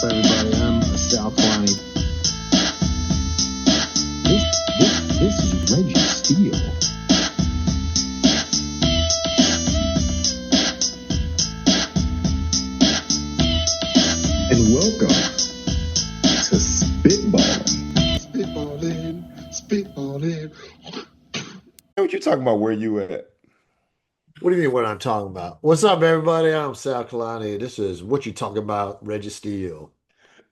up, everybody? I'm Sal Klein. This is Reggie Steele. And welcome to Spitballin. Spitballin. What you talking about? Where you at? What do you mean what I'm talking about? What's up, everybody? I'm Sal Kalani. This is What You Talking About, Reggie Steele.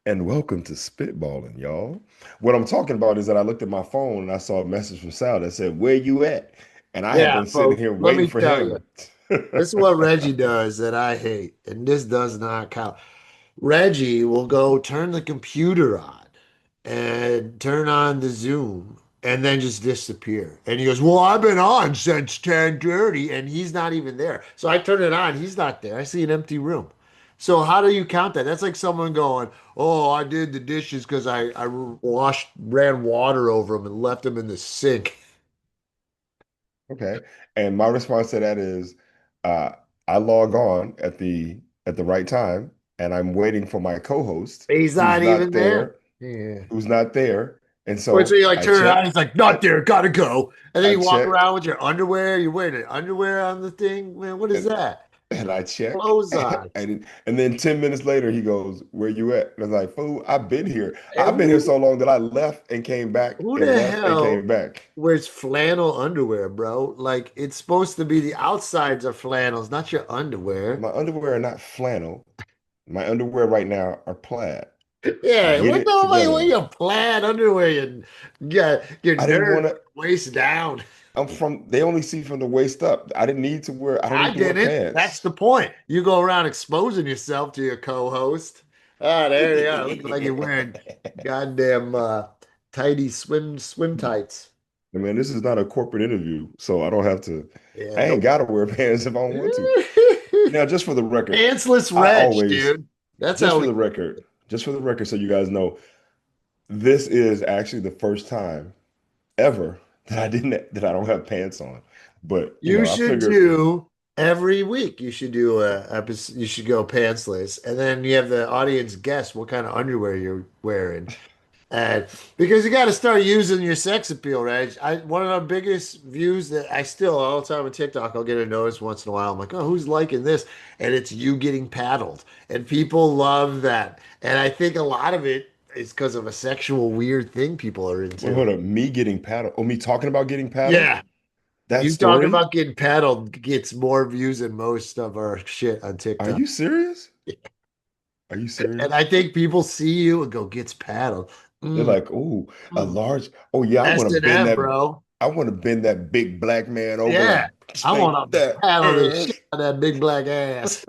And welcome to Spitballing, y'all. What I'm talking about is that I looked at my phone and I saw a message from Sal that said, "Where you at?" And I have Yeah, been sitting folks, here let waiting me for tell you, him. this is what Reggie does that I hate, and this does not count. Reggie will go turn the computer on and turn on the Zoom and then just disappear. And he goes, "Well, I've been on since 10:30," and he's not even there. So I turn it on, he's not there. I see an empty room. So how do you count that? That's like someone going, "Oh, I did the dishes because I ran water over them and left them in the sink." Okay. And my response to that is, uh, I log on at the right time, and I'm waiting for my co-host He's who's not not even there. there, Yeah. who's not there. And Wait, so so you like I turn it on, check, he's like, "Not I there, gotta go." And then I you walk check, around with your underwear. You're wearing an underwear on the thing. Man, what is and that? And I check, Clothes on. and then 10 minutes later, he goes, "Where you at?" And I was like, "Fool, I've been here. And I've been here so long that I left and came back who and the left and hell came back. wears flannel underwear, bro? Like it's supposed to be the outsides are flannels, not your underwear. My underwear are not flannel. My underwear right now are plaid. Yeah, Get what it the way together. your plaid underwear and got your I didn't nerd want to. waist down. They only see from the waist up. I didn't need to wear, I don't I need to wear didn't. That's pants. the point. You go around exposing yourself to your co-host. Ah, there you are. Looking like you're wearing goddamn tidy swim tights. I mean, this is not a corporate interview, so I don't have to, Yeah, I ain't nope. gotta wear pants if I don't want to. Now, just for the record, Pantsless I Reg, always, dude. That's just how for we. the record, just for the record, so you guys know, this is actually the first time ever that I don't have pants on. But You I should figured, do every week. You should do a episode. You should go pantsless, and then you have the audience guess what kind of underwear you're wearing. And because you got to start using your sex appeal, Reg. One of the biggest views that I still all the time on TikTok, I'll get a notice once in a while. I'm like, oh, who's liking this? And it's you getting paddled, and people love that. And I think a lot of it is because of a sexual weird thing people are wait, into. hold up, me getting paddled, me talking about getting paddled? Yeah, That you talking story? about getting paddled gets more views than most of our shit on Are TikTok. you serious? Are you And serious? I think people see you and go, gets paddled. They're Mm, like, oh, a mm. large, oh yeah, S&M, bro. I want to bend that big black man over Yeah, and I spank want to that paddle this ass. shit out of that big black ass.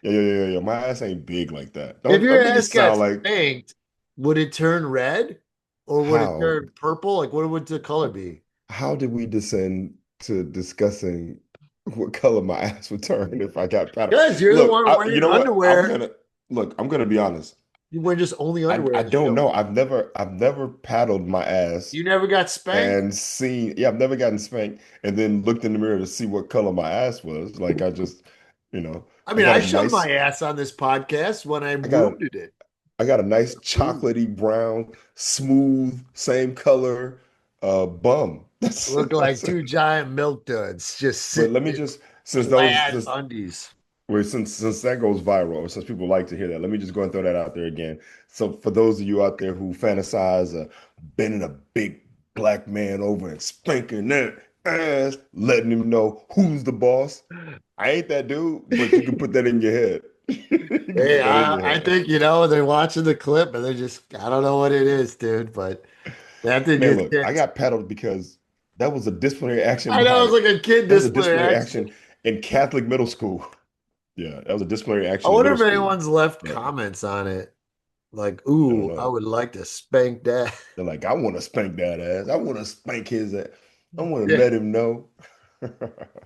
Yeah. My ass ain't big like that. If Don't your make it ass got sound like spanked, would it turn red or would it how. turn purple? Like, what would the color be? How did we descend to discussing what color my ass would turn if I got paddled? Guys, you're the Look, one you wearing know what? underwear. I'm gonna be honest. You wear just only I underwear on the don't show. know. I've never paddled my ass You never got spanked? and seen, yeah, I've never gotten spanked and then looked in the mirror to see what color my ass was. Like I just, you know, I I mean, got I a showed nice, my ass on this podcast when I I got wounded it. I got a nice Ooh, chocolatey brown, smooth, same color bum. look like two giant milk duds just But sitting let me in just plaid undies. well, since that goes viral, or since people like to hear that, let me just go and throw that out there again. So for those of you out there who fantasize bending a big black man over and spanking that ass, letting him know who's the boss. I ain't that dude, but you can put that in your head. You can Hey, put that in your I head. think, they're watching the clip and they're just, I don't know what it is, dude, but that thing Man, gets look, I kicked. got paddled because that was a disciplinary action I know by it's like a kid that was a disciplinary disciplinary action. action in Catholic middle school. Yeah, that was a disciplinary I action in wonder middle if school. anyone's left But comments on it. Like, I don't ooh, I know. would like to spank that. They're like, I want to spank that ass. I want to spank his ass. I want to Yeah. let him know.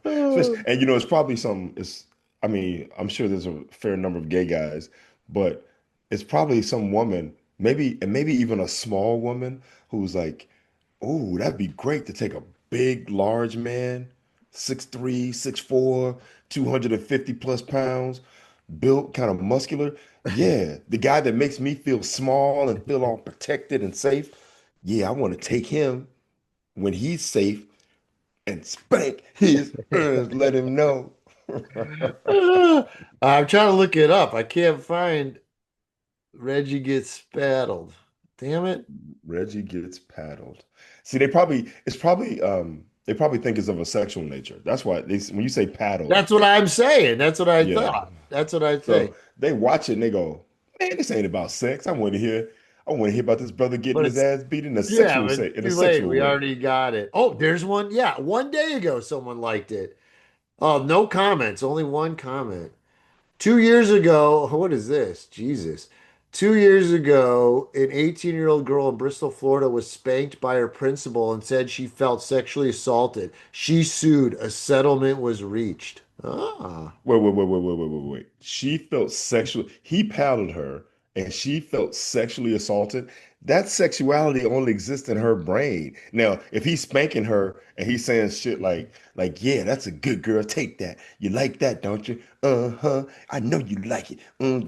And it's probably I mean, I'm sure there's a fair number of gay guys, but it's probably some woman, maybe even a small woman who's like, oh, that'd be great to take a big, large man, 6'3", 6'4", 250 plus pounds, built, kind of muscular. Yeah, the guy that makes me feel small and feel all protected and safe. Yeah, I want to take him when he's safe and spank his ears, let him know. I'm trying to look it up. I can't find Reggie gets paddled. Damn it. Reggie gets paddled. See, they probably think it's of a sexual nature. That's why when you say paddled, That's what I'm saying. That's what I yeah. thought. That's what I think. So they watch it and they go, man, this ain't about sex. I want to hear about this brother getting But his it's ass beat in a yeah, sexual but say in a too late. sexual We way. already got it. Oh, there's one. Yeah, one day ago someone liked it. Oh, no comments, only one comment. 2 years ago, what is this? Jesus. 2 years ago, an 18-year-old girl in Bristol, Florida was spanked by her principal and said she felt sexually assaulted. She sued. A settlement was reached. Ah. Wait. She felt sexual. He paddled her and she felt sexually assaulted. That sexuality only exists in her brain. Now, if he's spanking her and he's saying shit yeah, that's a good girl. Take that. You like that, don't you? Uh-huh. I know you like it.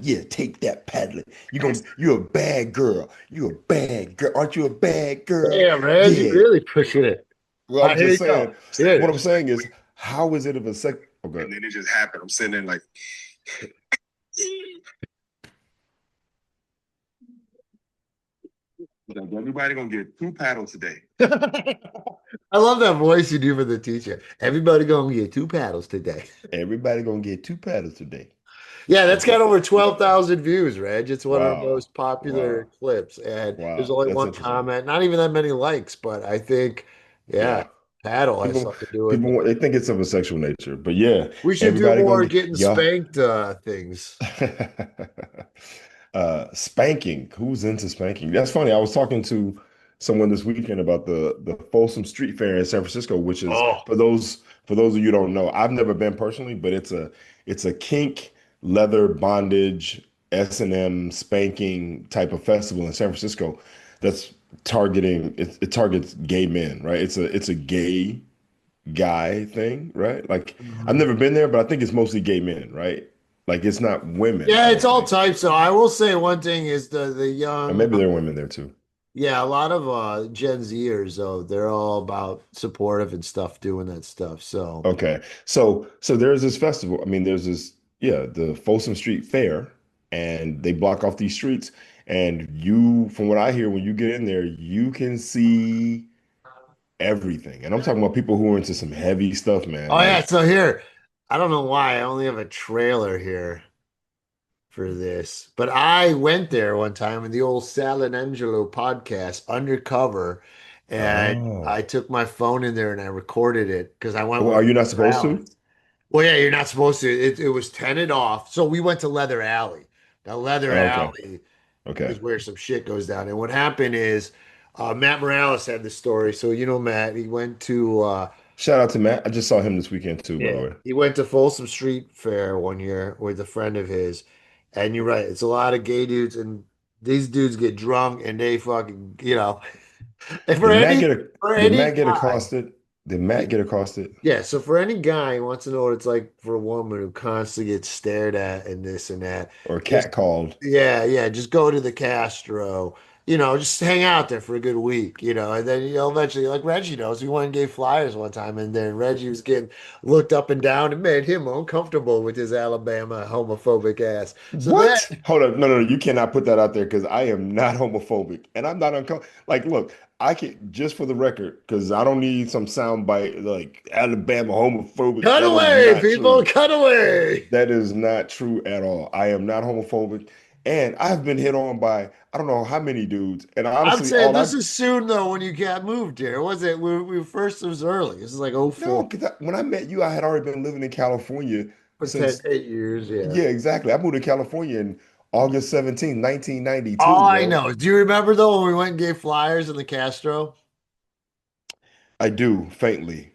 Yeah, take that paddling. You're a bad girl. You're a bad girl. Aren't you a bad girl? Damn, man, you Yeah. really pushing it. Well, All I'm right, here just you go. saying, Here it what I'm is. saying is, how is it of a sex? Okay. And then it just happened. I'm sitting there like, everybody gonna get two paddles today. I love that voice you do for the teacher. Everybody gonna get two paddles today. Everybody gonna get two paddles today. Yeah, that's That's a got over 12,000 views, Reg. It's one of the wow, most popular wow, clips. And there's wow. only That's one interesting. comment, not even that many likes, but I think, yeah, Yeah, paddle has people, something to do with people it. they think it's of a sexual nature, but yeah, We should do everybody gonna more get getting y'all. spanked things. Spanking. Who's into spanking? That's funny. I was talking to someone this weekend about the Folsom Street Fair in San Francisco, which is Oh, for those of you who don't know, I've never been personally, but it's a kink, leather, bondage, S&M spanking type of festival in San Francisco that's it targets gay men, right? It's a gay guy thing, right? Like I've mhm. never been there, but I think it's mostly gay men, right? Like it's not women, I Yeah, it's don't all think. types. So I will say one thing is the Or young, maybe there are women there too. yeah, a lot of Gen Zers, though, they're all about supportive and stuff, doing that stuff. So, Okay. So there's this festival. I mean, there's this, yeah, the Folsom Street Fair, and they block off these streets. And from what I hear, when you get in there, you can see everything. And I'm talking about people who are into some heavy stuff, man. oh yeah, Like, so here, I don't know why I only have a trailer here for this, but I went there one time in the old Sal and Angelo podcast undercover, and I oh, took my phone in there and I recorded it because I went well, with are you not supposed to? Alice. Well, yeah, you're not supposed to. It was tented off. So we went to Leather Alley. Now, Leather Oh, okay. Alley Okay. is where some shit goes down. And what happened is Matt Morales had the story. So you know Matt, he went to Shout out to Matt. I just saw him this weekend too, by the yeah, way. he went to Folsom Street Fair one year with a friend of his. And you're right, it's a lot of gay dudes, and these dudes get drunk and they fucking, and Did Matt get for did any Matt get guy, accosted? Did Matt get accosted yeah, so for any guy who wants to know what it's like for a woman who constantly gets stared at and this and that, or just catcalled? yeah, just go to the Castro, just hang out there for a good week, and then eventually, like Reggie knows, we went and gave flyers one time, and then Reggie was getting looked up and down and made him uncomfortable with his Alabama homophobic ass. So then, What? Hold up. No, you cannot put that out there because I am not homophobic and I'm not uncomfortable. Like, look, I can just for the record, because I don't need some soundbite like Alabama homophobic. cut That is away, not people, true. cut away. That is not true at all. I am not homophobic. And I've been hit on by I don't know how many dudes. And I'm honestly, saying all this I is soon though when you got moved here. Was it? We first it was early. This is like oh no, 04 because when I met you, I had already been living in California for 10, since 8 years, yeah. yeah, exactly. I moved to California in August 17th, 1992, All I bro. know. Do you remember though when we went and gave flyers in the Castro? I do, faintly.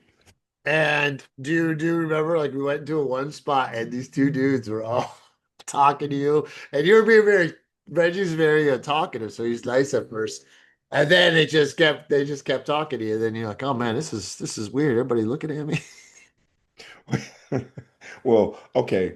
And do you remember like we went to a one spot and these two dudes were all talking to you and you were being very Reggie's very talkative, so he's nice at first. And then they just kept talking to you. And then you're like, oh man, this is weird. Everybody looking at me. Well, okay.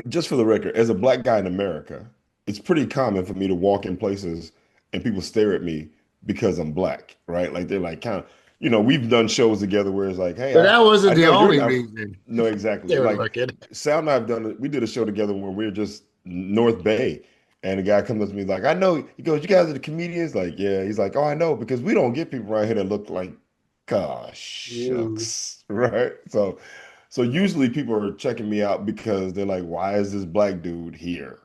just for the record, as a black guy in America, it's pretty common for me to walk in places and people stare at me because I'm black, right? Like they're like kind of, we've done shows together where it's like, hey, But that I wasn't the know you're only not. reason No, exactly. they were Like looking. Sal and I have done. We did a show together where we are just North Bay, and the guy comes up to me like, I know. He goes, "You guys are the comedians?" Like, yeah. He's like, "Oh, I know because we don't get people right here that look like, gosh, You. shucks, right?" So usually people are checking me out because they're like, why is this black dude here?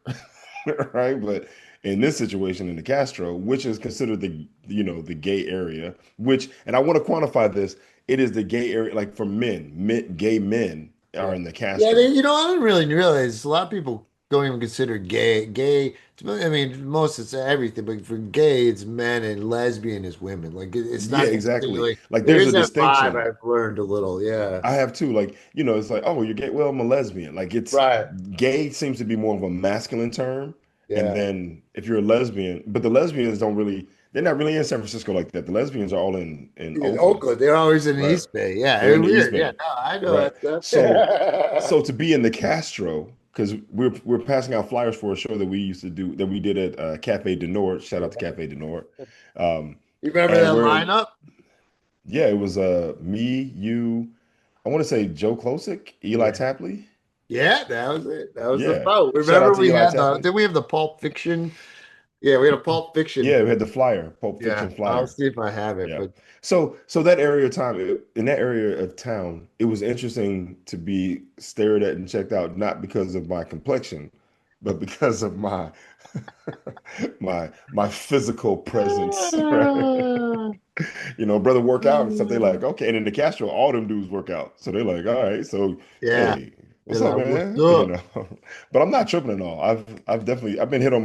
Right? But in this situation in the Castro, which is considered the gay area, and I want to quantify this, it is the gay area, like for men, gay men Yeah. are in the Yeah, Castro. I didn't really realize a lot of people don't even consider gay. I mean, most it's everything, but for gay, it's men and lesbian is women. Like it's Yeah, not exactly. necessarily Like there there's is a that vibe distinction. I've learned a little. Yeah. I have too. Like, it's like, oh, you're gay. Well, I'm a lesbian. Like it's Right. gay seems to be more of a masculine term. And Yeah. then if you're a lesbian, but the lesbians don't really, they're not really in San Francisco like that. The lesbians are all in In Oakland, Oakland, they're always in the right? East Bay. Yeah, They're it's in the East weird. Yeah, Bay, no, I know right? that stuff. So to be in the Castro, because we're passing out flyers for a show that we used to do that we did at Cafe de Nord. Shout out to Cafe de Nord. Um, You remember and that we're lineup? yeah, it was me, you, I want to say Joe Klosick, Eli Yeah. Tapley. Yeah, that was it. That was the Yeah. boat. Shout out Remember to we Eli had Tapley. did we have the Pulp Fiction? Yeah, we had a Pulp Fiction. Yeah, we had the flyer, Pulp Yeah, Fiction I'll flyer. see if I have it, Yeah. but So that area of time, in that area of town, it was interesting to be stared at and checked out, not because of my complexion, but because of my my physical presence, right? Brother work out and stuff. They like, okay. And in the Castro, all them dudes work out. So they're like, all right, so yeah, hey, they're what's up, like, "What's man? up?" But I'm not tripping at all. I've definitely I've been hit on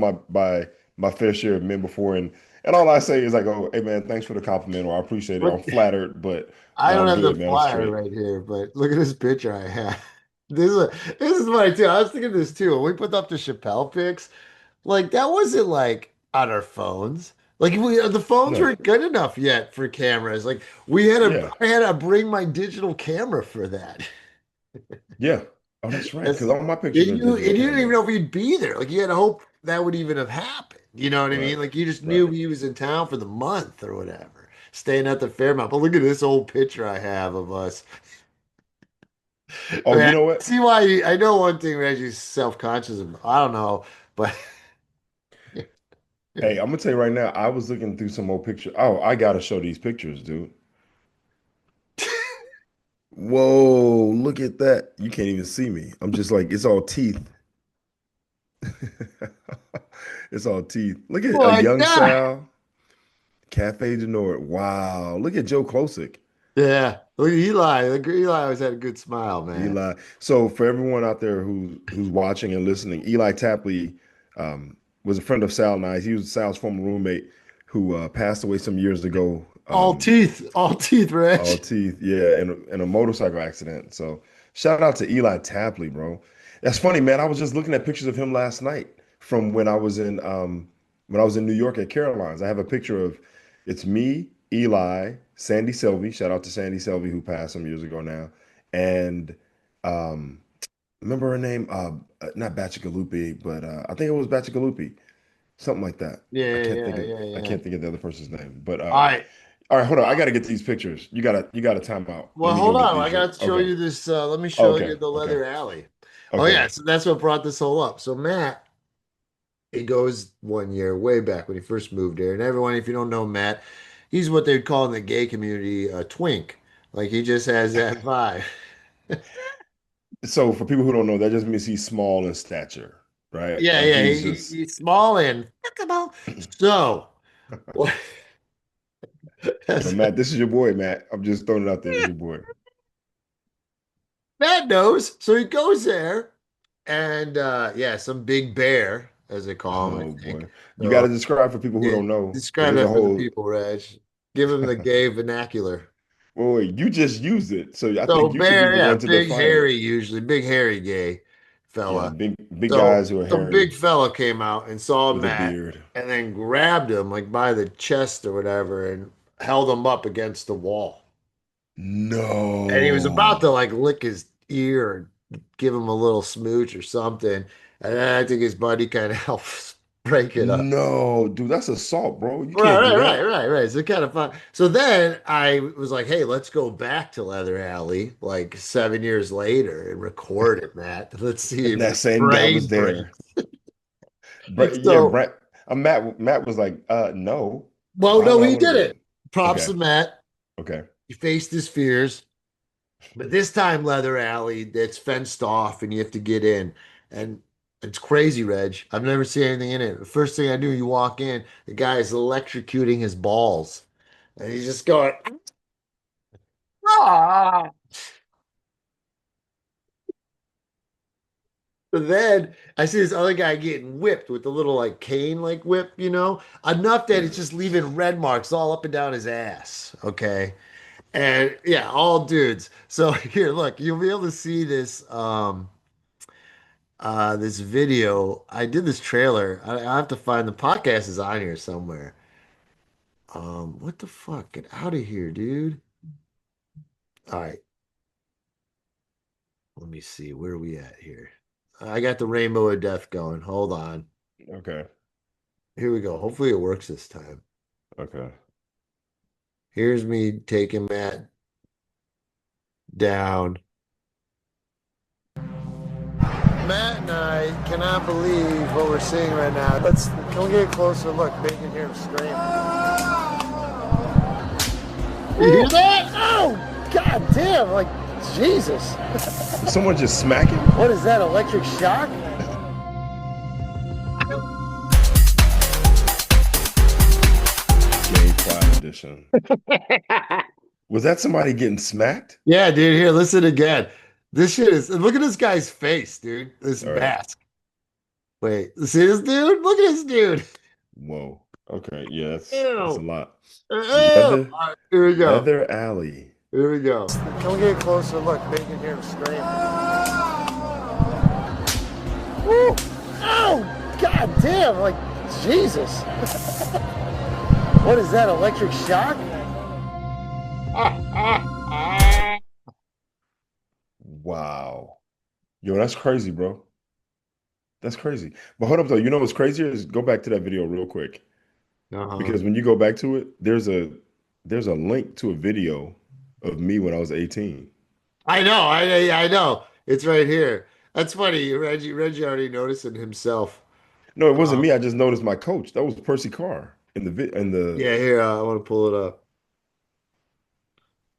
my fair share of men before, and all I say is like, oh, hey man, thanks for the compliment, or I appreciate it. What? I'm flattered, but I no, don't I'm have the good, man. I'm flyer straight. right here, but look at this picture I have. This is funny too. I was thinking this too. When we put up the Chappelle pics, like that wasn't like on our phones. Like the phones No, weren't good enough yet for cameras. Like yeah, I had to bring my digital camera for that. yeah. Oh, that's right. That's, Because all my pictures are and digital you didn't even camera. know if he'd be there. Like you had to hope that would even have happened. You know what I mean? Right, Like you just knew right. he was in town for the month or whatever, staying at the Fairmount. But look at this old picture I have of us. Oh, Man, you know what? see why I know one thing Reggie's self-conscious of. I don't know, but Hey, I'm gonna tell you right now. I was looking through some old pictures. Oh, I gotta show these pictures, dude. Whoa, look at that. You can't even see me. I'm just like, it's all teeth. It's all teeth. Look at a my young God. Sal, Cafe de Nord. Wow. Look at Joe Klosick, Yeah. Look at Eli. Look, Eli always had a good smile, man. Eli. So for everyone out there who's watching and listening, Eli Tapley was a friend of Sal and I. He was Sal's former roommate who passed away some years ago. All teeth, Reg. All teeth, yeah, in a motorcycle accident. So shout out to Eli Tapley, bro. That's funny, man. I was just looking at pictures of him last night from when I was in New York at Caroline's. I have a picture of it's me, Eli, Sandy Selvey. Shout out to Sandy Selvey who passed some years ago now, and um, remember her name? Not Bacigalupi, but I think it was Bacigalupi, something like that. Yeah, yeah, yeah, I yeah. can't think of the other person's name, but All right. all right, hold on. I got to get these pictures. You got to time out. Let Well, me go hold get on. I these. got to show Okay. you this. Let me show you Okay. the Okay. leather alley. Oh yeah, Okay. so that's what brought this whole up. So Matt, he goes one year way back when he first moved here, and everyone, if you don't know Matt, he's what they'd call in the gay community a twink. Like he just has that vibe. So for people who don't know, that just means he's small in stature, right? Yeah, Like yeah. he's just He's small and fuckable. So, what? so Matt, this is your boy, Matt. I'm just throwing it out there. This is your boy. Matt knows. So he goes there, and yeah, some big bear, as they call him, I Oh think. boy. You got So to describe for people who yeah, don't know, because describe there's a that for the whole people, Reg. Give him the gay vernacular. wait, you just used it. So I So think you should be bear, the yeah, one to big define it. hairy usually, big hairy gay Yeah, fella. big So guys who are some big hairy fella came out and saw with a Matt beard. and then grabbed him like by the chest or whatever and held him up against the wall. And he was about No. to like lick his ear give him a little smooch or something. And then I think his buddy kind of helps break it up. No, dude, that's assault, bro. You Right, can't do right, right, that. right, right. So kind of fun. So then I was like, hey, let's go back to Leather Alley like 7 years later and record it, Matt. Let's see And if that your same guy was brain breaks. there. Yeah, So, Brett. Matt was like, no. well, Why no, would I he want to did do it. it? Props Okay, to Matt. okay. He faced his fears. But this time, Leather Alley, it's fenced off and you have to get in. And it's crazy, Reg. I've never seen anything in it. The first thing I knew, you walk in, the guy is electrocuting his balls. And he's just going, ah. But then I see this other guy getting whipped with a little like cane like whip, enough that Yeah. it's just leaving red marks all up and down his ass. Okay. And yeah, all dudes. So here, look, you'll be able to see this video. I did this trailer. I have to find the podcast is on here somewhere. What the fuck? Get out of here, dude. All right, let me see. Where are we at here? I got the Rainbow of Death going. Hold on. Okay, Here we go. Hopefully it works this time. okay. Here's me taking Matt down. Matt and I cannot believe what we're seeing right now. Can we get a closer look? Maybe you can hear him scream. You hear that? Oh, god damn! Like Jesus. Did someone just smack him? What is that? Electric shock? Game 5 edition. Was that somebody getting smacked? Yeah, dude. Here, listen again. This shit is. Look at this guy's face, dude. This All right. mask. Wait, see this dude? Look at this dude. Whoa. Okay, yeah, that's Ew. a lot. Ew. Leather, All right, here we go. Leather Alley. Here we go. Can we get a closer look? Maybe you can hear him scream. Woo! Oh, god damn! Like Jesus. What is that? Electric shock? Wow. Yo, that's crazy, bro. That's crazy. But hold up though. You know what's crazier is go back to that video real quick. Because when you go back to it, there's a link to a video of me when I was 18. I know, I know. It's right here. That's funny. Reggie already noticed it himself. No, it wasn't me. I just noticed my coach. That was Percy Carr in the Yeah, here, I want to pull it up.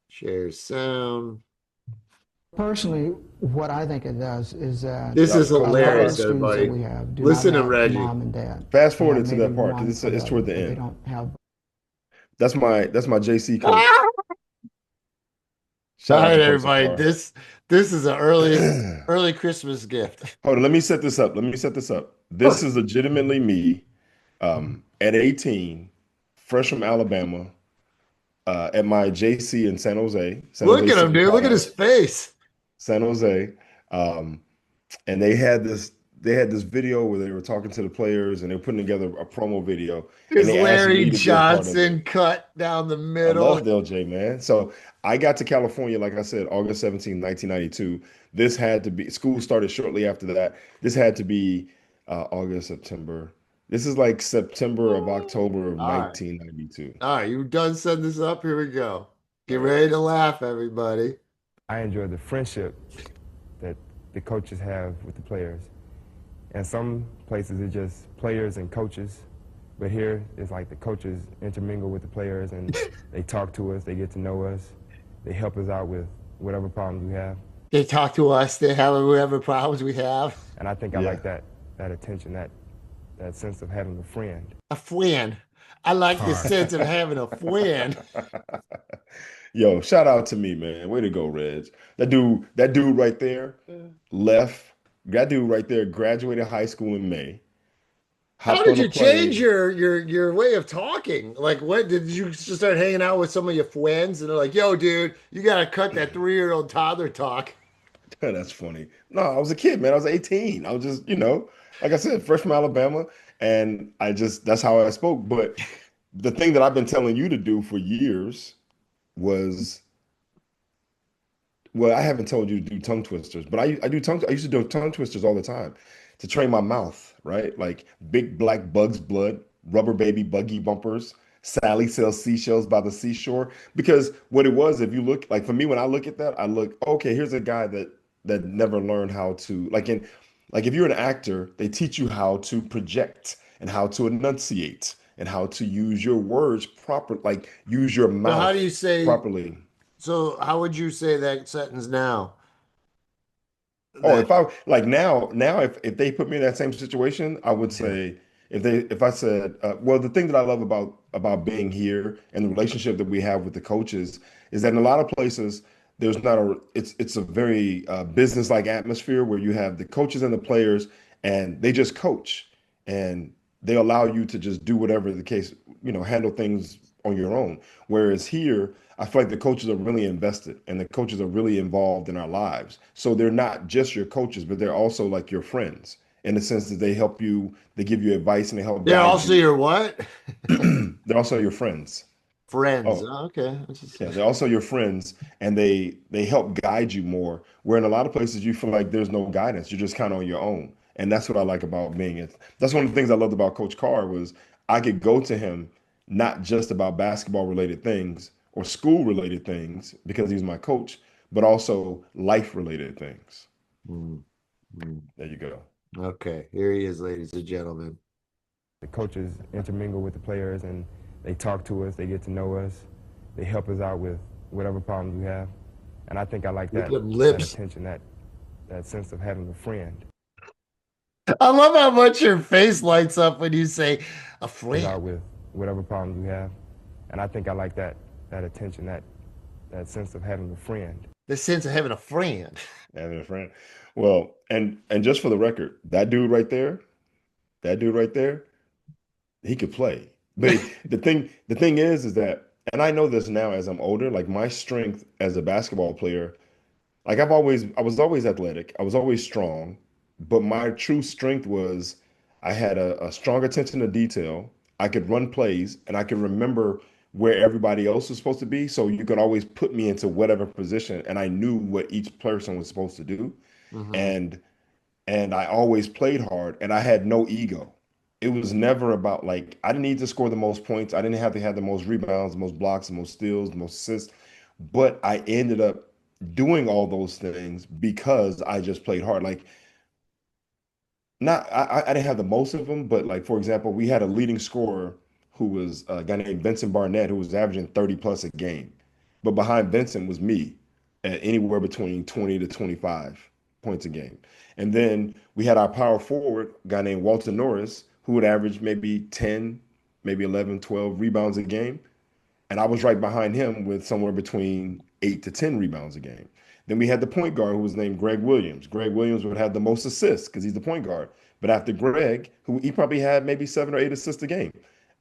Share sound. Personally, what I think it does is that This is a lot of hilarious, the students that everybody. we have do Listen not to have Reggie. mom and dad. Fast They forward have to maybe that part one because it's brother, toward the but they end. don't have. That's my JC coach. All Shout out right, to Percy everybody. Carr. This is an early Christmas gift. Hold on, let me set this up. This is legitimately me at 18, fresh from Alabama, at my JC in San Jose. Look at him, dude. Look at his face. San Jose. And they had this video where they were talking to the players and they were putting together a promo video. There's and they asked me Larry to be a part of Johnson it. cut down the I middle. love LJ, man. So I got to California, like I said, August 17, 1992. This had to be, school started shortly after that. This had to be August, September. This is like September of October of All right. 1992. All right, you done setting this up? Here we go. Get ready to laugh, everybody. I enjoy the friendship that the coaches have with the players. And some places it's just players and coaches, but here it's like the coaches intermingle with the players and they talk to us, they get to know us, they help us out with whatever problems we have. They talk to us. They have whatever problems we have. And I think I like that attention, that sense of having a friend. A friend. I like the sense of having a friend. Yo, shout out to me, man. Way to go, Reg. That dude right there left. That dude right there graduated high school in May. How did you change your way of talking? Like, what did you just start hanging out with some of your friends and they're like, "Yo, dude, you gotta cut that 3-year-old toddler talk." That's funny. No, I was a kid, man. I was 18. I was just, like I said, fresh from Alabama, and that's how I spoke. But the thing that I've been telling you to do for years was Well, I haven't told you to do tongue twisters, but I used to do tongue twisters all the time to train my mouth, right? Like big black bug's blood, rubber baby buggy bumpers, Sally sells seashells by the seashore. Because what it was, if you look like for me, when I look at that, I look, okay, here's a guy that never learned how to like if you're an actor, they teach you how to project and how to enunciate and how to use your words proper, like use your So how do mouth you say, properly. so how would you say that sentence now? Oh, That if I like now if they put me in that same situation, I would yeah. say if I said, well, the thing that I love about being here and the relationship that we have with the coaches is that in a lot of places there's not a it's a very business-like atmosphere where you have the coaches and the players and they just coach and they allow you to just do whatever the case, handle things on your own. Whereas here, I feel like the coaches are really invested and the coaches are really involved in our lives. So they're not just your coaches, but they're also like your friends in the sense that they help you, they give you advice and they help They're guide also you. your what? They're also your friends. Friends. Oh, Oh, okay. That's just- yeah, they're also your friends and they help guide you more. Where in a lot of places you feel like there's no guidance. You're just kind of on your own. And that's what I like about being it. That's one of the things I loved about Coach Carr was I could go to him not just about basketball related things or school related things because he's my coach, but also life related things. Mm, mm. There you go. Okay, here he is, ladies and gentlemen. The coaches intermingle with the players and they talk to us, they get to know us, they help us out with whatever problems we have. And I think I like Look at that, them that lips. attention, that sense of having a friend I love how much your face lights up when you say a us friend. out with whatever problems we have. And I think I like that attention, that sense of having a friend. The sense of having a friend. Having a friend. Well, and just for the record, that dude right there, he could play. But the thing is that, and I know this now as I'm older, like my strength as a basketball player, like I was always athletic, I was always strong, but my true strength was I had a strong attention to detail. I could run plays and I could remember where everybody else was supposed to be. So you could always put me into whatever position, and I knew what each person was supposed to do. Hmm. And I always played hard and I had no ego. It was never about like I didn't need to score the most points. I didn't have to have the most rebounds, the most blocks, the most steals, the most assists. But I ended up doing all those things because I just played hard. Like not I didn't have the most of them, but like for example, we had a leading scorer who was a guy named Vincent Barnett who was averaging 30 plus a game. But behind Vincent was me at anywhere between 20 to 25 points a game. And then we had our power forward, a guy named Walter Norris, who would average maybe 10, maybe 11, 12 rebounds a game. And I was right behind him with somewhere between 8 to 10 rebounds a game. Then we had the point guard who was named Greg Williams. Greg Williams would have the most assists because he's the point guard. But after Greg, who he probably had maybe 7 or 8 assists a game.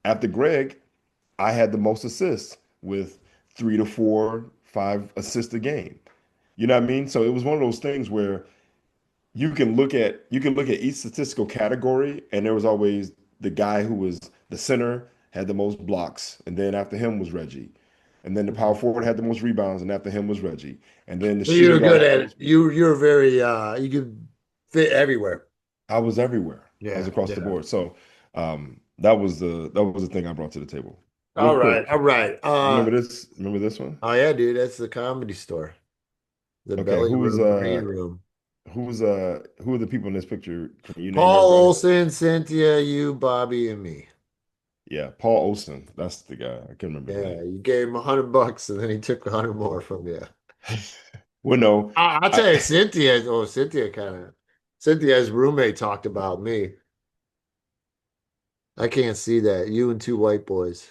After Greg, I had the most assists with 3 to 4, 5 assists a game. You know what I mean? So it was one of those things where you can look at each statistical category, and there was always the guy who was the center had the most blocks, and then after him was Reggie, and then the power forward had the most rebounds, and after him was Reggie, and then the So you're shooting guard good had the at it. most. You're very you can fit everywhere. I was everywhere. I was Yeah, across the yeah. board. So that was the thing I brought to the table. Real All right, quick, all right. remember this? Remember this one? Oh yeah, dude, that's the comedy store. The Okay, belly room, green room. who are the people in this picture? Can you name Paul everybody? Olson, Cynthia, you, Bobby, and me. Yeah, Paul Olson. That's the guy. I can't remember his Yeah, name. you gave him $100 and then he took 100 more from you. Well, no, I'll I tell you, Cynthia. Oh, Cynthia Cynthia's roommate talked about me. I can't see that. You and two white boys.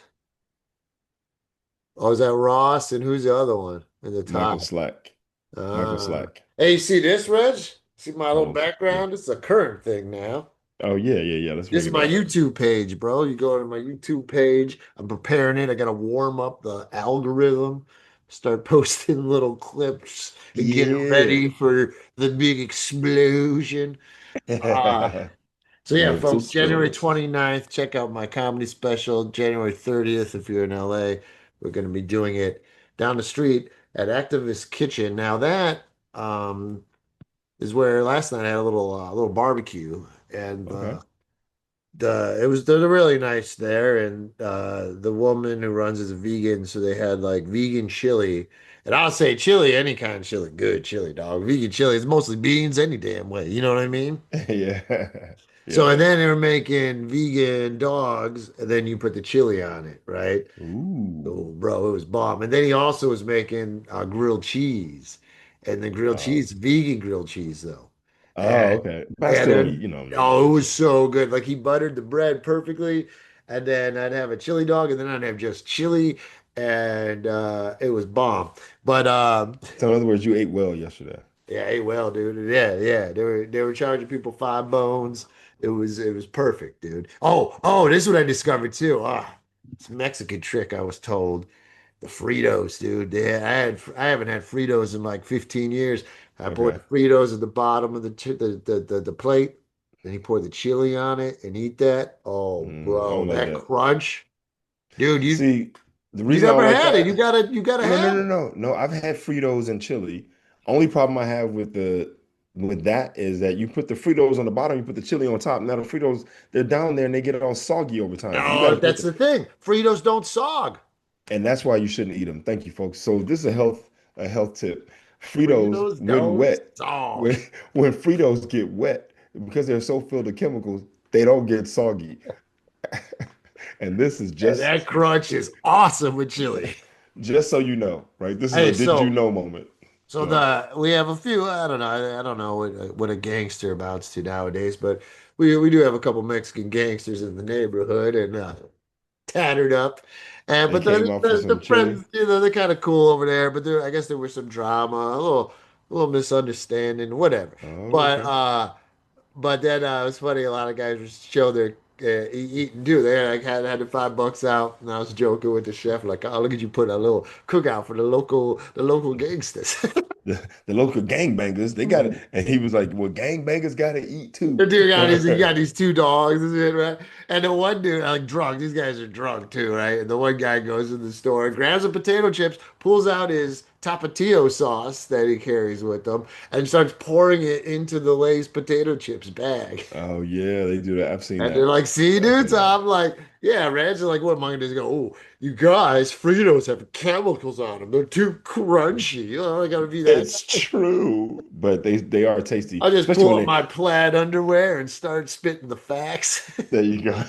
Oh, is that Ross? And who's the other one in the Michael top? Slack. Michael Ah. Slack. Hey, you see this, Reg? See my little Oh, yeah. background? This is a current thing now. Oh, yeah, yeah, yeah. Let's This bring is it my back. YouTube page, bro. You go to my YouTube page. I'm preparing it. I got to warm up the algorithm, start posting little clips and get Yeah. ready for the big explosion. Uh, so yeah, Mental folks, January skills. 29th, check out my comedy special. January 30th, if you're in LA, we're going to be doing it down the street at Activist Kitchen. Now that is where last night I had a little barbecue, and Okay. they're really nice there, and the woman who runs is a vegan, so they had like vegan chili. And I'll say chili, any kind of chili, good chili, dog. Vegan chili is mostly beans any damn way. You know what I mean? Yeah. So, Yep. and then they were making vegan dogs, and then you put the chili on it, right? Ooh. Oh, bro, it was bomb. And then he also was making grilled cheese, and the grilled Oh. cheese, vegan grilled cheese though. Oh, And okay. But I and still don't eat, then, you know, I'm not oh, eating it was chili. so good. Like he buttered the bread perfectly, and then I'd have a chili dog, and then I'd have just chili, and it was bomb. But So in other words, you ate well yesterday. yeah, ate well, dude. Yeah, yeah. They were charging people 5 bones. It was perfect, dude. Oh, this is what I discovered too. It's a Mexican trick I was told. The Fritos, dude. I haven't had Fritos in like 15 years. I poured Okay. the Fritos at the bottom of the plate, then he poured the chili on it and eat that. Oh, I bro, don't like that that. crunch. Dude, See, the you reason I don't never like had it. that, You gotta no, no, have no, it. no, no. I've had Fritos and chili. Only problem I have with that is that you put the Fritos on the bottom, you put the chili on top. Now the Fritos, they're down there and they get all soggy over time. You got No, to put that's the, the thing. Fritos don't sog. and that's why you shouldn't eat them. Thank you, folks. So this is a health tip. Fritos, Fritos when don't wet, sog. when Fritos get wet, because they're so filled with chemicals, they don't get soggy. And this is And that crunch is awesome with chili. just so you know, right? This is a Hey, did you so know moment. so Go ahead. we have a few. I don't know. I don't know what a gangster amounts to nowadays, but we do have a couple Mexican gangsters in the neighborhood and tattered up. And They but came out for the some chili. friends, they're kind of cool over there. But I guess there was some drama, a little misunderstanding, whatever. Oh, But okay. but then it was funny. A lot of guys were showing their eating too. They like had the $5 out, and I was joking with the chef, like, "Oh, look at you put a little cookout for the local gangsters." The local gangbangers, they got it. And he was like, well, gangbangers got to eat The too. dude got he got these two dogs and shit, right? And the one dude, like drunk, these guys are drunk too, right? And the one guy goes in the store, grabs some potato chips, pulls out his Tapatio sauce that he carries with him, and starts pouring it into the Lay's potato chips bag. Oh, yeah, they do that. I've seen And they're that. like, see, I've dude? seen So that. I'm like, yeah, Rand's like, what am I gonna do? Go, oh, you guys, Fritos have chemicals on them. They're too crunchy. I gotta be that. It's true, but they are tasty, I just especially pull when up they, my plaid underwear and start spitting the facts. there you go.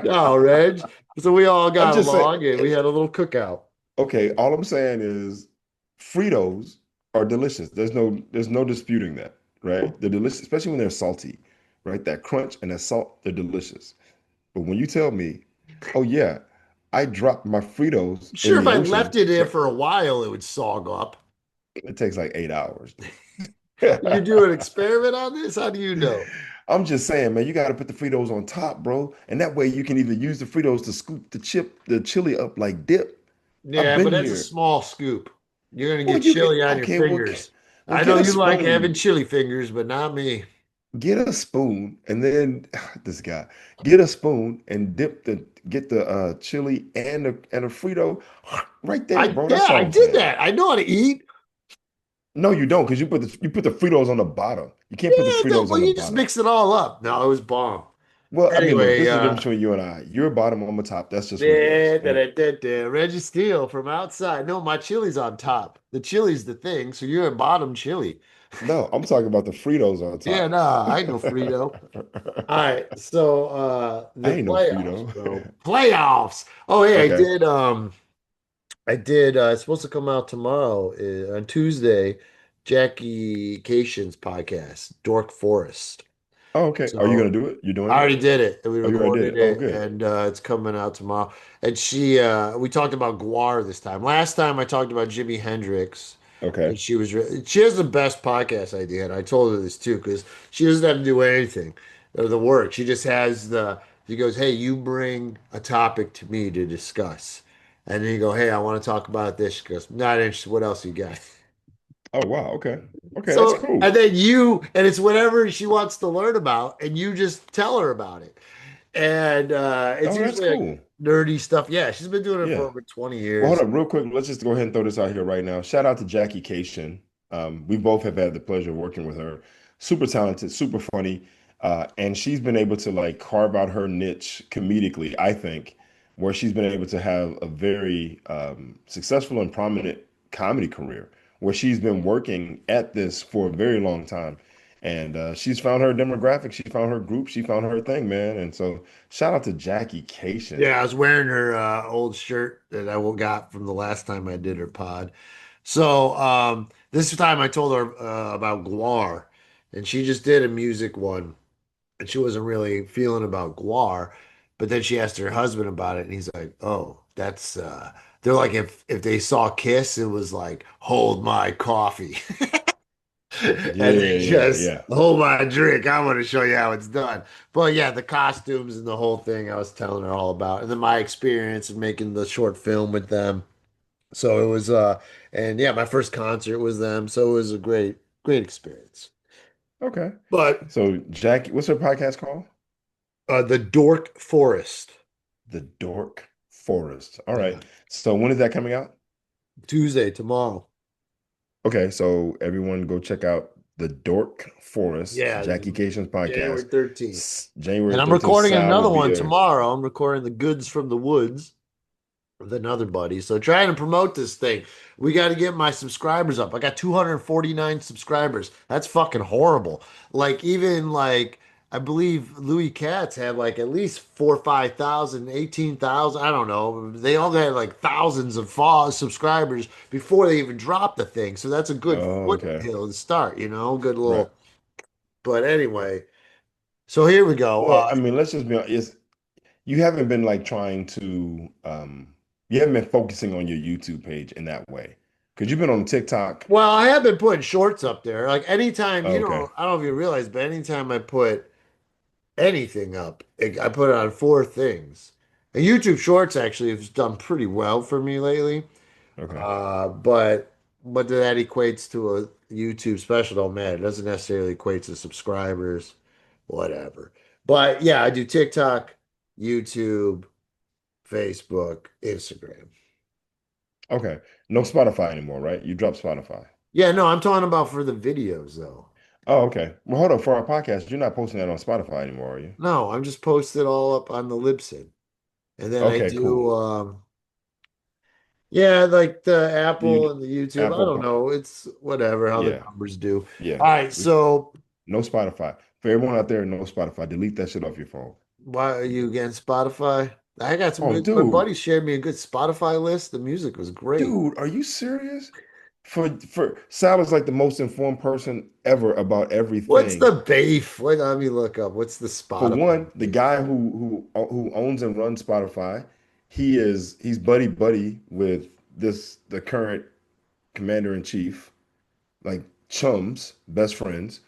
No, Reg. So we all I'm got just saying, along and we had a little cookout. okay, all I'm saying is Fritos are delicious. There's no disputing that, right? They're delicious, especially when they're salty, right? That crunch and that salt, they're delicious. But when you tell me, oh yeah, I dropped my Fritos I'm in sure if the I ocean, left it there right? for a while, it would sog up. It takes like 8 hours, Did you dude. do an experiment on this? How do you know? I'm just saying, man, you got to put the Fritos on top, bro. And that way you can either use the Fritos to scoop the chili up like dip. I've Yeah, but been that's a here. small scoop. You're gonna Well, get you can, chili on your okay, fingers. well, I get know a you like having spoon. chili fingers, but not me. Get a spoon and then this guy, get a spoon and get the chili and a Frito right there, bro. That's I all I'm did saying. that. I know how to eat. No, you don't, because you put the Fritos on the bottom. You can't put the Yeah, Fritos on well, the you just bottom. mix it all up. No, it was bomb. Well, I mean, look, Anyway, this is the difference between you and I. You're a bottom, I'm a top. That's just what it is. yeah, Reggie Steele from outside. No, my chili's on top. The chili's the thing, so you're a bottom chili. No, I'm talking about the Fritos on Yeah, top. nah, I know Frito. All right, so I the ain't no playoffs, Frito. bro. Playoffs. Oh yeah, I Okay. did it's supposed to come out tomorrow on Tuesday, Jackie Cation's podcast, Dork Forest. Oh, okay. Are you gonna So do it? You're doing I it? already did it, and we Oh, you already did recorded it. Oh, it, good. and it's coming out tomorrow. And we talked about Guar this time. Last time I talked about Jimi Hendrix, and Okay. she has the best podcast idea, and I told her this too because she doesn't have to do anything of the work. She just has she goes, "Hey, you bring a topic to me to discuss," and then you go, "Hey, I want to talk about this." She goes, "Not interested. What else you got?" Oh, wow. Okay. Okay, that's So, cool. and then and it's whatever she wants to learn about, and you just tell her about it. And it's Oh, that's usually like cool. nerdy stuff. Yeah, she's been doing it for Yeah. over 20 Well, hold years. up, real quick. Let's just go ahead and throw this out here right now. Shout out to Jackie Cation. We both have had the pleasure of working with her. Super talented, super funny, and she's been able to like carve out her niche comedically, I think, where she's been able to have a very successful and prominent comedy career, where she's been working at this for a very long time. And she's found her demographic, she found her group, she found her thing, man. And so shout out to Jackie Cation. Yeah, I was wearing her old shirt that I got from the last time I did her pod. So this time I told her about Guar, and she just did a music one, and she wasn't really feeling about Guar, but then she asked her husband about it, and he's like, "Oh, that's they're like if they saw Kiss, it was like hold my coffee." Yeah, And they yeah, just yeah. hold my drink. I want to show you how it's done. But yeah, the costumes and the whole thing I was telling her all about. And then my experience of making the short film with them. So it was and yeah, my first concert was them. So it was a great experience. Okay. But So Jackie, what's her podcast called? the Dork Forest. The Dork Forest. All Yeah. right. So when is that coming out? Tuesday, tomorrow. Okay, so everyone go check out the Dork Forest, Yeah, Jackie Cation's January podcast. 13th. January And I'm 13th. recording Sal will another be one there. tomorrow. I'm recording the Goods from the Woods with another buddy. So trying to promote this thing. We got to get my subscribers up. I got 249 subscribers. That's fucking horrible. Like even like I believe Louis Katz had like at least 4, 5,000, 18,000. I don't know. They all had like thousands of subscribers before they even dropped the thing. So that's a good Oh, okay. foothill to start, you know, good Right. little. But anyway, so here we go. Well, I mean, let's just be honest. You haven't been like trying to you haven't been focusing on your YouTube page in that way. Because you've been on TikTok. Well, I have been putting shorts up there. Like anytime, Oh, okay. I don't know if you realize, but anytime I put anything up, I put it on four things. And YouTube Shorts actually has done pretty well for me lately. Okay. But whether that equates to a YouTube special don't matter. It doesn't necessarily equate to subscribers, whatever. But yeah, I do TikTok, YouTube, Facebook, Instagram. Okay. No Spotify anymore, right? You dropped Spotify. Yeah, no, I'm talking about for the videos though. Oh, okay. Well, hold up. For our podcast, you're not posting that on Spotify anymore, are you? No, I'm just posted all up on the Libsyn. And then I Okay, do cool. yeah, like the Do you Apple and the YouTube. I Apple? don't know. It's whatever how the Yeah, numbers do. yeah. All right, so No Spotify. For everyone out there, no Spotify. Delete that shit off your phone. why are you against Spotify? I got some Oh, good. My dude, buddy shared me a good Spotify list. The music was great. dude, are you serious? For Sal is like the most informed person ever about What's everything. the beef? Wait, let me look up. What's the For Spotify one, the beef? guy who owns and runs Spotify, he's buddy with the current commander in chief, like chums, best friends.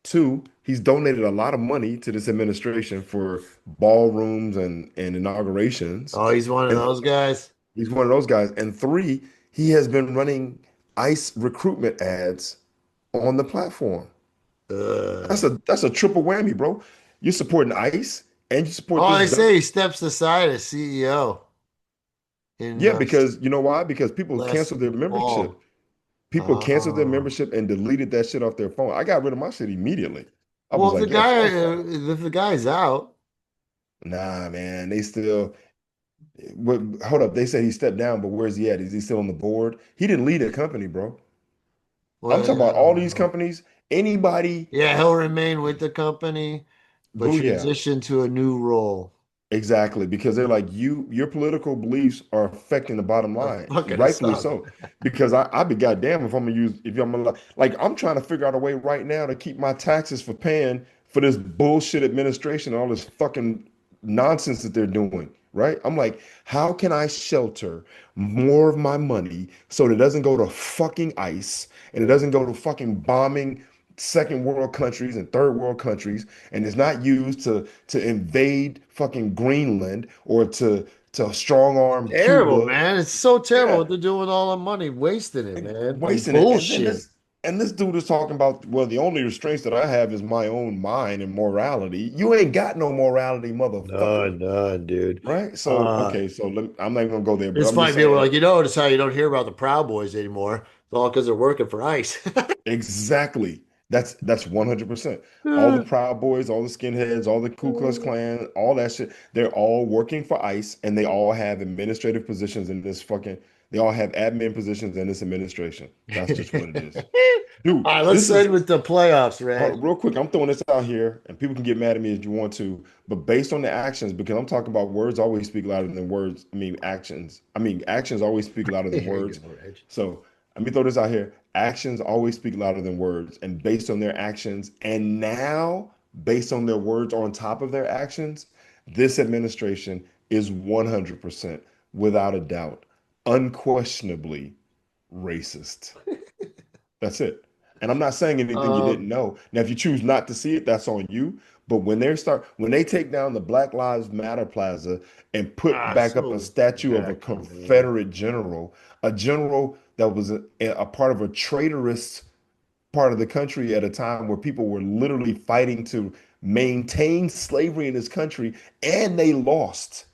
Two, he's donated a lot of money to this administration for ballrooms and inaugurations. Oh, he's one of And those guys. he's one of those guys. And three, he has been running ICE recruitment ads on the platform. Uh, That's a triple whammy, bro. You're supporting ICE and you support oh, this they dumb. say he steps aside as CEO in Yeah, because you know why? Because people last canceled their membership. fall. People canceled their Oh. membership and deleted that shit off their phone. I got rid of my shit immediately. I was Well, like, yeah, fuck that. if the guy's out, Nah, man, they still. Hold up. They said he stepped down, but where's he at? Is he still on the board? He didn't lead a company, bro. I'm talking about all these well, companies. Anybody, yeah, he'll remain with the company, but booyah. transition to a new role. Exactly, because they're like your political beliefs are affecting the bottom Like line, fucking us rightfully up. so. Because I'd be goddamn if I'm gonna use if I'm gonna like I'm trying to figure out a way right now to keep my taxes for paying for this bullshit administration and all this fucking nonsense that they're doing. Right? I'm like, how can I shelter more of my money so that it doesn't go to fucking ICE and it doesn't go to fucking bombing second world countries and third world countries and it's not used to invade fucking Greenland or to strong arm Terrible, Cuba. man. It's so terrible Yeah, what they're doing with all the money, wasting it, like man, on wasting it. And then bullshit. this And this dude is talking about, well, the only restraints that I have is my own mind and morality. You ain't got no morality, motherfucker. None, none, dude. Right? So, Uh, okay, so I'm not even gonna go there, but it's I'm just funny. People are saying like, you notice how you don't hear about the Proud Boys anymore? It's all because they're working for ICE. exactly. That's 100%. All the Proud Boys, all the skinheads, all the Ku Klux Klan, all that shit, they're all working for ICE and they all have administrative positions in this fucking, they all have admin positions in this administration. That's just what it is. Dude, All right, let's this is end with the playoffs, Reg. real quick. I'm throwing this out here, and people can get mad at me if you want to, but based on the actions, because I'm talking about words always speak louder than words. I mean, actions. I mean, actions always speak louder than Here you words. go, Reg. So let me throw this out here. Actions always speak louder than words, and based on their actions, and now based on their words on top of their actions, this administration is 100%, without a doubt, unquestionably racist. That's it. And I'm not saying anything you didn't Um, know. Now, if you choose not to see it, that's on you. But when they take down the Black Lives Matter Plaza and put back up a so statue of a tacky, man. Confederate general, a general that was a part of a traitorous part of the country at a time where people were literally fighting to maintain slavery in this country, and they lost.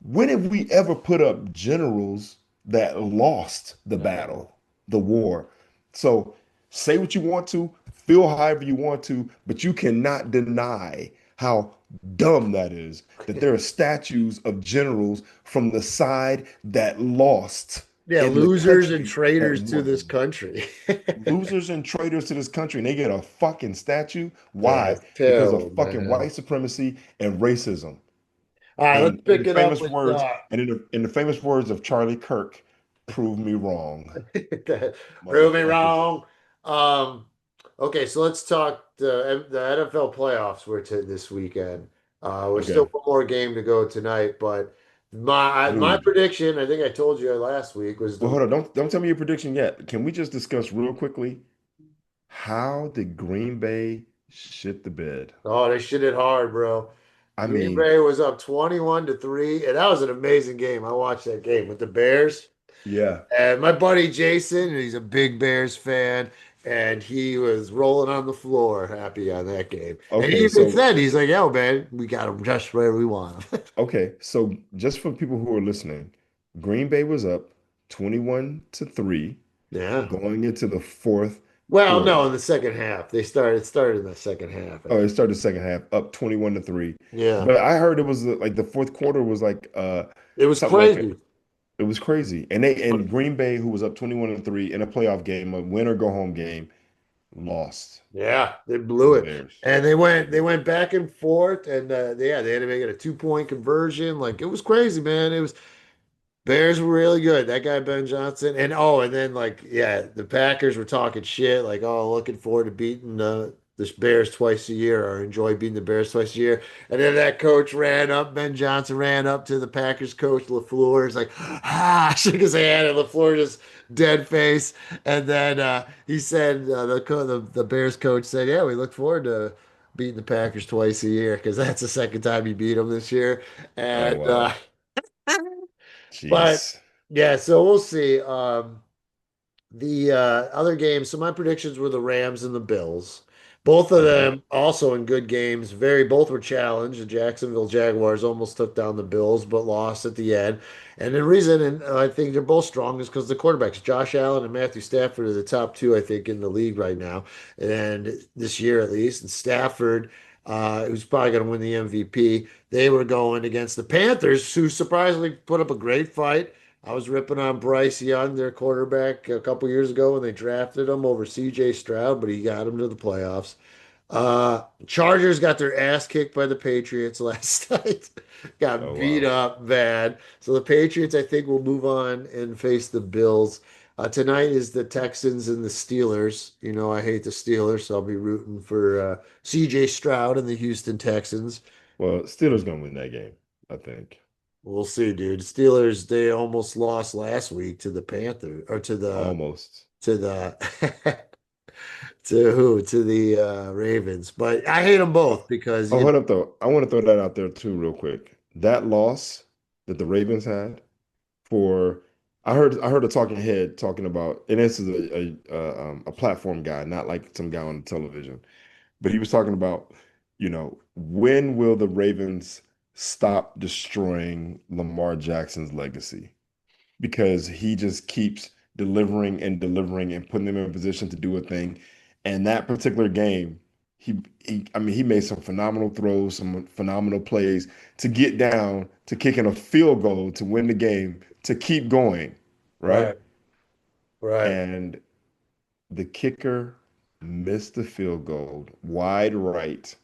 When have we ever put up generals that lost the battle, the war? So say what you want to, feel however you want to, but you cannot deny how dumb that is, that there are statues of generals from the side that lost Yeah, in the losers and country that traitors to this won. country. Losers and traitors to this country, and they get a fucking statue. Yeah, Why? it's Because of terrible, fucking man. white supremacy and racism. All right, let's And in pick the it up famous with words, in the famous words of Charlie Kirk, prove me wrong, prove me motherfuckers. wrong. Um, okay, so let's talk the NFL playoffs were to this weekend. We're still Okay. one more game to go tonight, but my Dude. prediction, I think I told you last week, was Well, the hold on. Don't tell me your prediction yet. Can we just discuss real quickly how did Green Bay shit the bed? oh, they shit it hard, bro. I Green mean, Bay was up 21-3, and that was an amazing game. I watched that game with the Bears. yeah. And my buddy Jason, he's a big Bears fan, and he was rolling on the floor happy on that game. And he Okay, even so said, he's like, yo, man, we got him just where we want him. okay, so just for people who are listening, Green Bay was up 21-3 Yeah. going into the fourth Well, no, quarter. in the second half. It started in the second half, I Oh, it think. started the second half up 21-3. Yeah. But I heard it was like the fourth quarter was like It was something like crazy. it was crazy. And Green Bay, who was up 21-3 in a playoff game, a win or go home game, lost Yeah, they to blew the it. Bears. And they went back and forth, and they had to make it a 2-point conversion. Like it was crazy, man. It was Bears were really good. That guy Ben Johnson, and then like yeah, the Packers were talking shit, like oh, looking forward to beating the Bears twice a year, or enjoy beating the Bears twice a year. And then that coach ran up, Ben Johnson ran up to the Packers coach LaFleur. He's like shook his hand, and LaFleur just dead face. And then he said the Bears coach said, yeah, we look forward to beating the Packers twice a year because that's the second time you beat them this year. Oh And wow. but Jeez. yeah, so we'll see. The other games, so my predictions were the Rams and the Bills. Both of Okay. them also in good games. Both were challenged. The Jacksonville Jaguars almost took down the Bills, but lost at the end. And the reason, and I think they're both strong, is because the quarterbacks, Josh Allen and Matthew Stafford, are the top two, I think, in the league right now, and this year at least. And Stafford, who's probably going to win the MVP, they were going against the Panthers, who surprisingly put up a great fight. I was ripping on Bryce Young, their quarterback, a couple years ago when they drafted him over CJ Stroud, but he got him to the playoffs. Chargers got their ass kicked by the Patriots last night. Got Oh beat wow. up bad. So the Patriots, I think, will move on and face the Bills. Tonight is the Texans and the Steelers. You know, I hate the Steelers, so I'll be rooting for CJ Stroud and the Houston Texans. Well, Steelers gonna win that game, I think. We'll see, dude. Steelers, they almost lost last week to the Panthers or Almost. to the to who? To the Ravens. But I hate them both because Oh, hold up though. I want to throw that out there too, real quick. That loss that the Ravens had for I heard a talking head talking about, and this is a platform guy, not like some guy on the television, but he was talking about, when will the Ravens stop destroying Lamar Jackson's legacy? Because he just keeps delivering and putting them in a position to do a thing. And that particular game, I mean, he made some phenomenal throws, some phenomenal plays to get down to kicking a field goal to win the game, to keep going, right? Right. Right. And the kicker missed the field goal wide right,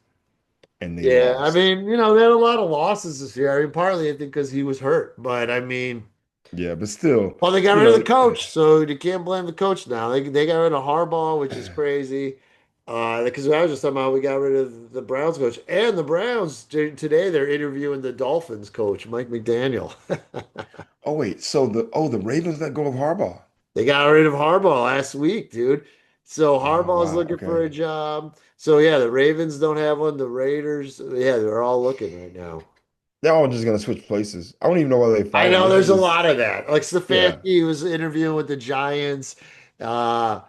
and they Yeah, I lost. mean, they had a lot of losses this year. I mean, partly I think because he was hurt, but I mean, Yeah, but still, well, they got you rid of the know, coach, so you can't blame the coach now. They got rid of Harbaugh, which is crazy. Because I was just talking about we got rid of the Browns coach, and the Browns today they're interviewing the Dolphins coach, Mike McDaniel. oh wait, so the Ravens let go of Harbaugh. They got rid of Harbaugh last week, dude. So Oh Harbaugh's wow, looking for a okay. job. So yeah, the Ravens don't have one. The Raiders, yeah, they're all looking right now. They're all just gonna switch places. I don't even know why they I fired him. know They should there's a just, lot of that. Like yeah. Stefanski was interviewing with the Giants. Uh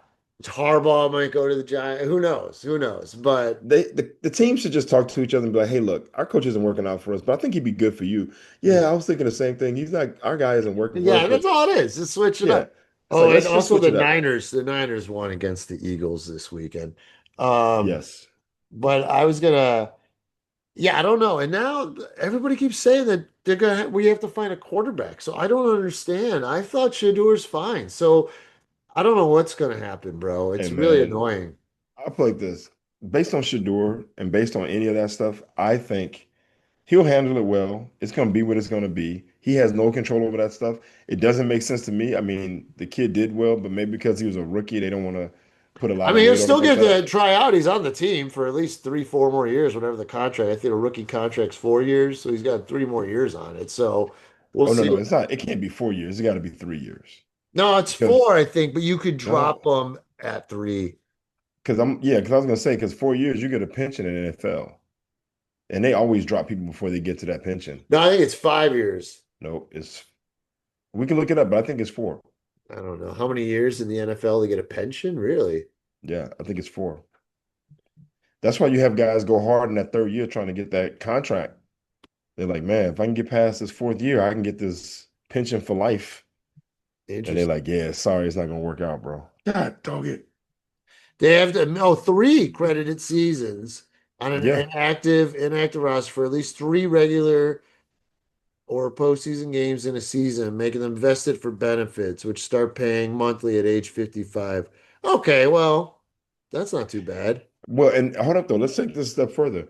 Harbaugh might go to the Giants. Who knows? Who knows? But The team should just talk to each other and be like, hey, look, our coach isn't working out for us, but I think he'd be good for you. Yeah, I was thinking the same thing. He's not, our guy isn't working for us, yeah, but that's all it is. Just switch it yeah, up. it's Oh, like and let's just also switch it up. The Niners won against the Eagles this weekend. Um, Yes. but I was gonna, yeah, I don't know. And now everybody keeps saying that we have to find a quarterback. So I don't understand. I thought Shadur's fine. So I don't know what's gonna happen, bro. Hey It's really man, annoying. I put like this. Based on Shador and based on any of that stuff, I think he'll handle it well. It's going to be what it's going to be. He has no control over that stuff. It doesn't make sense to me. I mean, the kid did well, but maybe because he was a rookie, they don't want to put a I lot of mean, he'll weight on him still like get to that. try out. He's on the team for at least 3, 4 more years, whatever the contract. I think a rookie contract's 4 years, so he's got 3 more years on it. So we'll Oh no, see. no, it's not. It can't be 4 years. It got to be 3 years No, it's because four, I think, but you could no, drop them at three. because I was gonna say because 4 years you get a pension in NFL, and they always drop people before they get to that pension. No, I think it's 5 years. No, it's we can look it up, but I think it's four. I don't know how many years in the NFL to get a pension. Really? Yeah, I think it's four. That's why you have guys go hard in that third year trying to get that contract. They're like, man, if I can get past this fourth year, I can get this pension for life. And they're Interesting. like, yeah, sorry, it's not gonna work out, bro. God, dog it. They have three credited seasons on Yeah. an inactive roster for at least three regular or postseason games in a season, making them vested for benefits, which start paying monthly at age 55. Okay, well, that's not too bad. Well, and hold up though. Let's take this a step further.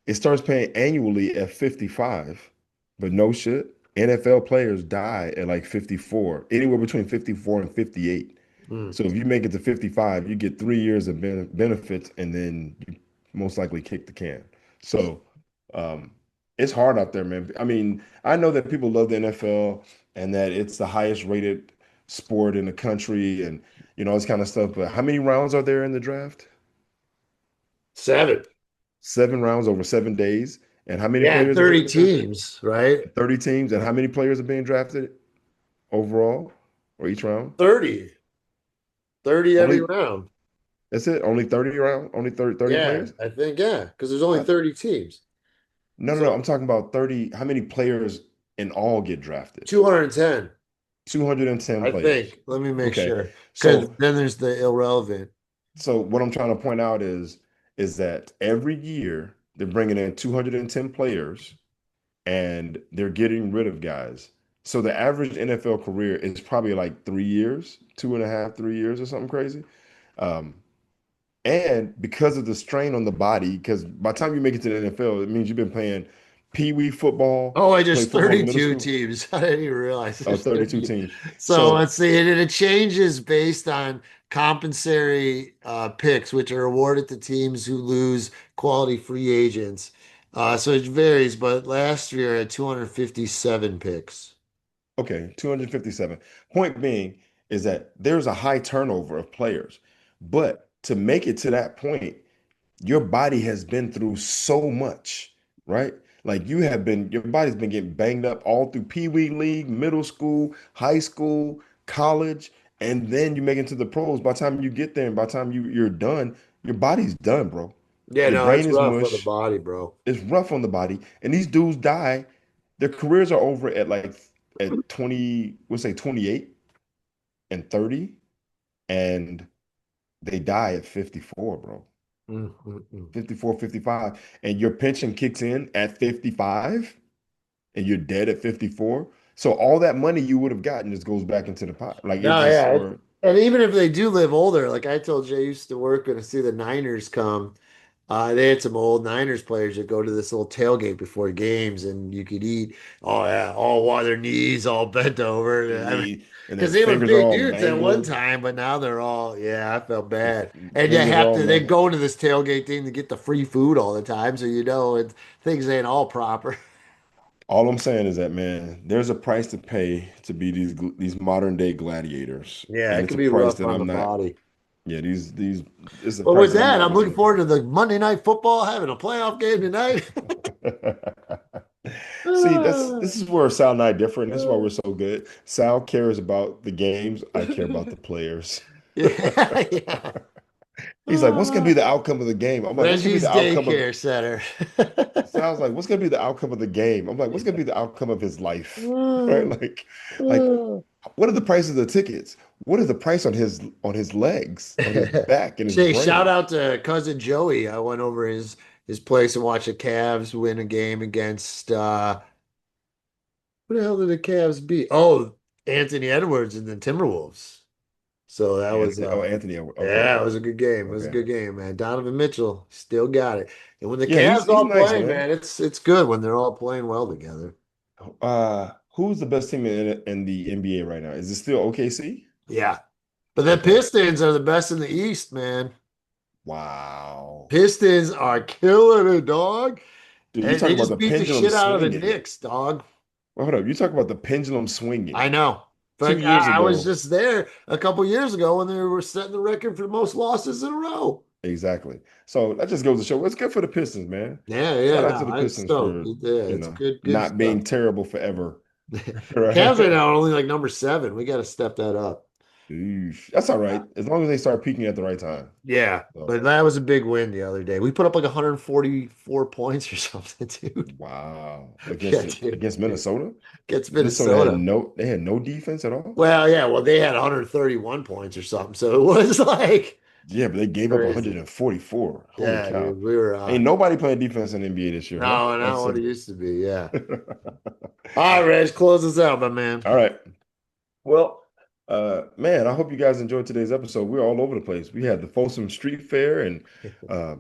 It starts paying annually at 55, but no shit. NFL players die at like 54, anywhere between 54 and 58. Hmm. So if you make it to 55, you get 3 years of benefits, and then you most likely kick the can. So um, it's hard out there, man. I mean, I know that people love the NFL and that it's the highest rated sport in the country and all this kind of stuff. But how many rounds are there in the draft? 7. 7 rounds over 7 days. And how many Yeah, players are 30 being drafted? teams, right? 30 teams. And how many players are being drafted overall or each round? 30. 30 every Only round. that's it. Only 30 round. Only 30 Yeah, players. I think, yeah, because there's only I, 30 teams. no, no, no. I'm So talking about 30. How many players in all get drafted? 210, 210 I players. think. Let me make Okay. sure. Because So then there's the irrelevant. what I'm trying to point out is that every year they're bringing in 210 players and they're getting rid of guys. So the average NFL career is probably like 3 years, 2.5, 3 years or something crazy. Um, And because of the strain on the body, because by the time you make it to the NFL, it means you've been playing pee wee football, Oh, I play just football in middle 32 school, teams. I didn't even realize there's 32 30. teams. So So, let's see. And it changes based on compensatory picks, which are awarded to teams who lose quality free agents. So it varies, but last year I had 257 picks. okay, 257. Point being is that there's a high turnover of players. But to make it to that point, your body has been through so much, right? Like your body's been getting banged up all through Pee Wee League, middle school, high school, college, and then you make it to the pros. By the time you get there and by the time you're done, your body's done, bro. Yeah, Your no, brain it's is rough on the mush. body, bro. It's rough on the body. And these dudes die. Their careers are over at like at 20, we'll say 28 and 30, and they die at 54, bro. Mm, mm, mm. 54, 55. And your pension kicks in at 55 and you're dead at 54. So all that money you would have gotten just goes back into the pot. Like it No, just yeah. or And even if they do live older, like I told you, I used to work and see the Niners come. They had some old Niners players that go to this little tailgate before games, and you could eat. Oh yeah, all while their knees all bent over. I mean, and their because they were fingers are big all dudes at one mangled. time, but now they're all. Yeah, I felt Their bad. And you fingers are have all to. They mangled. go to this tailgate thing to get the free food all the time, so things ain't all proper. All I'm saying is that, man, there's a price to pay to be these modern day gladiators, Yeah, and it it's can a be price rough that on the I'm not. body. Yeah, these it's a But price with that I'm that, not I'm looking willing forward to the Monday Night Football, having a playoff game tonight. to. See, this is where Sal and I differ, and this is why we're so good. Sal cares about the games. I care about the players. Yeah, yeah. He's like, "What's gonna be the outcome of the game?" I'm like, "What's gonna be Reggie's the outcome of?" daycare center. Sal's like, "What's gonna be the outcome of the game?" I'm like, "What's gonna be the outcome of his life?" Right? Like, what are the prices of the tickets? What is the price on his legs, on his back, and his Say, shout brain? out to cousin Joey. I went over his place and watched the Cavs win a game against who the hell did the Cavs beat? Oh, Anthony Edwards and the Timberwolves. So that was Anthony, oh, Anthony, okay, yeah, it was a good game. It was a okay. good game, man. Donovan Mitchell still got it. And when the Yeah, Cavs he's all nice, play, man. man, it's good when they're all playing well together. Who's the best team in the NBA right now? Is it still OKC? Yeah. But the Okay. Pistons are the best in the East, man. Wow. Pistons are killing it, dog. Dude, you And talk they about just the beat the pendulum shit out of the swinging. Knicks, dog. Well, hold up. You talk about the pendulum I swinging. know. Two But years I was ago, just there a couple years ago when they were setting the record for the most losses in a row. exactly. So that just goes to show it's good for the Pistons, man. Yeah, yeah, Shout out to no, the I'm Pistons stoked. for, Yeah, it's good not being stuff. terrible forever. Cavs right Right? now are only like number 7. We got to step that up. Eesh. That's all right. As long as they start peaking at the right time. Yeah, So, but that was a big win the other day. We put up like 144 points or something, dude. wow. Yeah, dude. Against Minnesota? Gets Minnesota had Minnesota. no defense at all? Well, yeah, well, they had 131 points or something, so it was like Yeah, but they gave up crazy. 144. Holy Yeah, cow. dude, we were Ain't nobody playing defense in the NBA this year, huh? no, not That's what a it used to be. Yeah. All right, Reg, close us out, my man. all right. Well, man, I hope you guys enjoyed today's episode. We're all over the place. We had the Folsom Street Fair and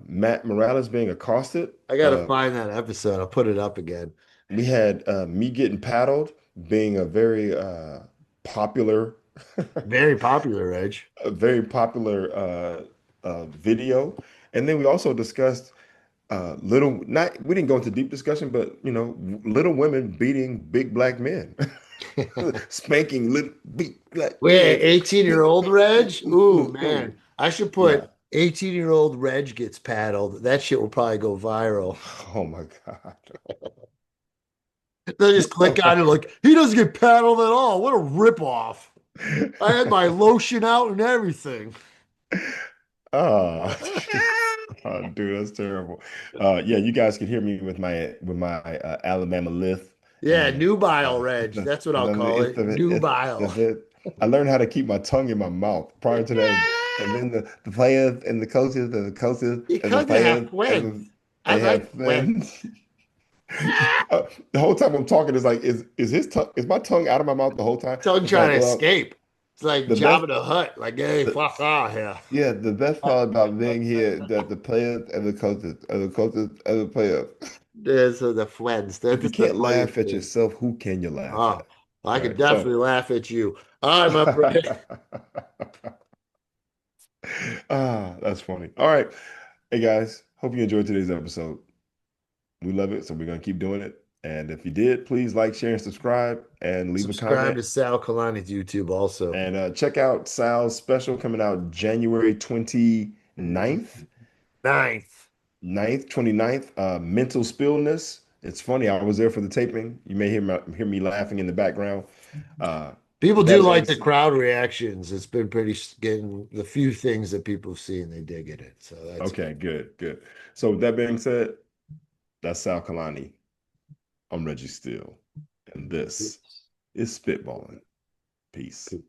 Matt Morales being accosted. I gotta find that episode. I'll put it up again. We had me getting paddled being a very popular, Very popular, Reg. a very popular video. And then we also discussed little, not, we didn't go into deep discussion, but little women beating big black men, spanking little big black Wait, men. 18-year-old Reg? Ooh, man. I should Yeah. put 18-year-old Reg gets paddled. That shit will probably go viral. Oh my God. They'll just click on it like, he doesn't get paddled at all. What a ripoff. I had my lotion out and everything. Oh, oh, dude, that's terrible. Yeah, you guys can hear me with my Alabama lift. Yeah, And nubile, Reg. That's what I'll call it. Nubile. I learned how to keep my tongue in my mouth. Prior to that, and then the players and the coaches and the coaches and the Because they players have twins. and I they like have twins. friends. The whole time I'm talking, it's like, is my tongue out of my mouth the whole time? Tongue It's trying like, to well, escape. It's like the best. Jabba the Hutt. Like, hey, The, fuck off here. yeah, the best part about being here that the players and the coaches and the coaches and the players. There's the friends. If you That's the can't laugh funniest at thing. yourself, who can you laugh Oh, at? I could Right. So, definitely laugh at you. All right, my friend. that's funny. All right. Hey guys, hope you enjoyed today's episode. We love it, so we're gonna keep doing it. And if you did, please like, share, and subscribe and leave a Subscribe comment. to Sal Kalani's YouTube also. And check out Sal's special coming out January 29th. Ninth. 29th, Mental Spillness. It's funny. I was there for the taping. You may hear me laughing in the background. People That do like the being- crowd reactions. It's been pretty getting the few things that people have seen, they dig it. So that's Okay, good. So with that being said, that's Sal Kalani. I'm Reggie Steele, and this is Spitballin'. Peace. good.